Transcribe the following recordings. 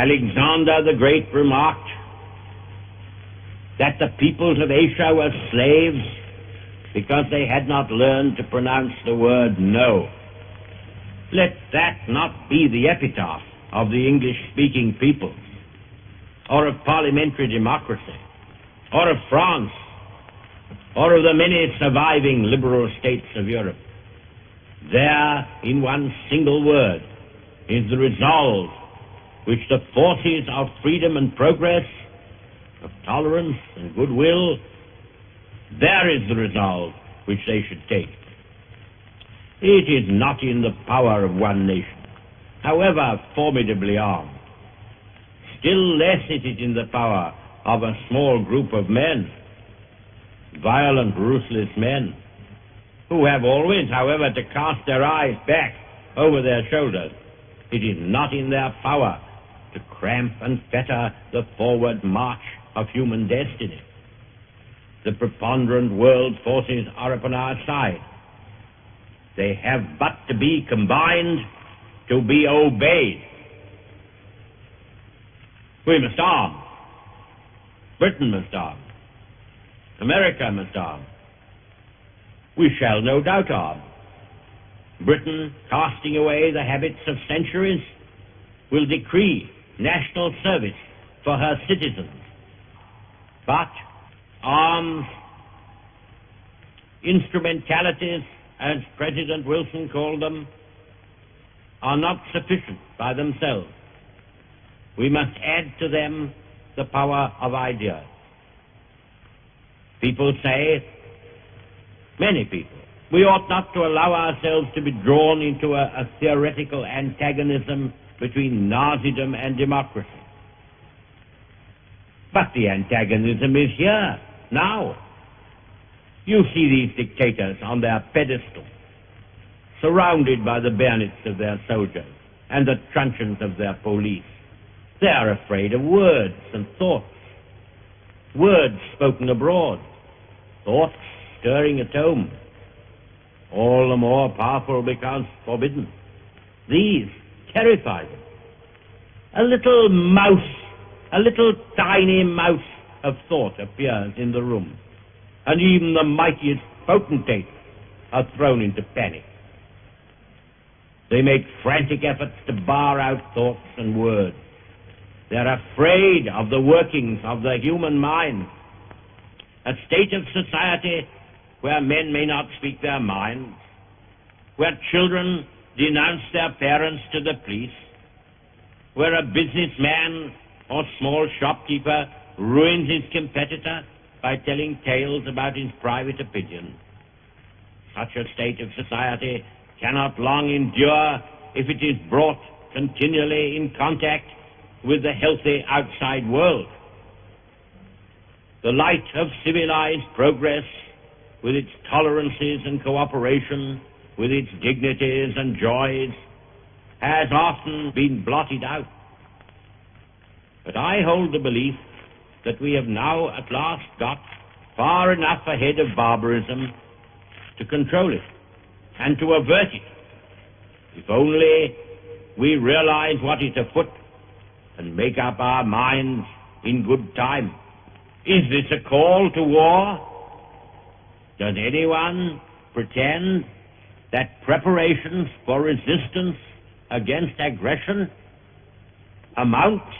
Alexander the Great remarked that the peoples of Asia were slaves because they had not learned to pronounce the word no. Let that not be the epitaph of the English-speaking peoples, or of parliamentary democracy, or of France, or of the many surviving liberal states of Europe. There, in one single word, is the resolve which the forces of freedom and progress, of tolerance and goodwill, there is the resolve which they should take. It is not in the power of one nation, however formidably armed. Still less it is in the power of a small group of men, violent, ruthless men, who have always, however, to cast their eyes back over their shoulders. It is not in their power to cramp and fetter the forward march of human destiny. The preponderant world forces are upon our side. They have but to be combined to be obeyed. We must arm. Britain must arm. America must arm. We shall no doubt arm. Britain, casting away the habits of centuries, will decree national service for her citizens. But arms, instrumentalities, as President Wilson called them, are not sufficient by themselves. We must add to them the power of ideas. People say, many people, we ought not to allow ourselves to be drawn into a theoretical antagonism between Nazism and democracy. But the antagonism is here, now. You see these dictators on their pedestal, surrounded by the bayonets of their soldiers and the truncheons of their police. They are afraid of words and thoughts, words spoken abroad, thoughts stirring at home, all the more powerful because forbidden. These terrify them. A little mouse, a little tiny mouse of thought appears in the room, and even the mightiest potentates are thrown into panic. They make frantic efforts to bar out thoughts and words. They're afraid of the workings of the human mind. A state of society where men may not speak their minds, where children denounce their parents to the police, where a businessman or small shopkeeper ruins his competitor by telling tales about his private opinion. Such a state of society cannot long endure if it is brought continually in contact with the healthy outside world. The light of civilized progress, with its tolerances and cooperation, with its dignities and joys, has often been blotted out. But I hold the belief that we have now at last got far enough ahead of barbarism to control it and to avert it, if only we realize what is afoot and make up our minds in good time. Is this a call to war? Does anyone pretend that preparations for resistance against aggression amounts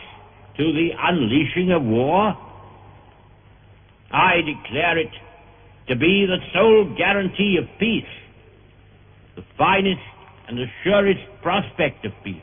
to the unleashing of war? I declare it to be the sole guarantee of peace, the finest and the surest prospect of peace.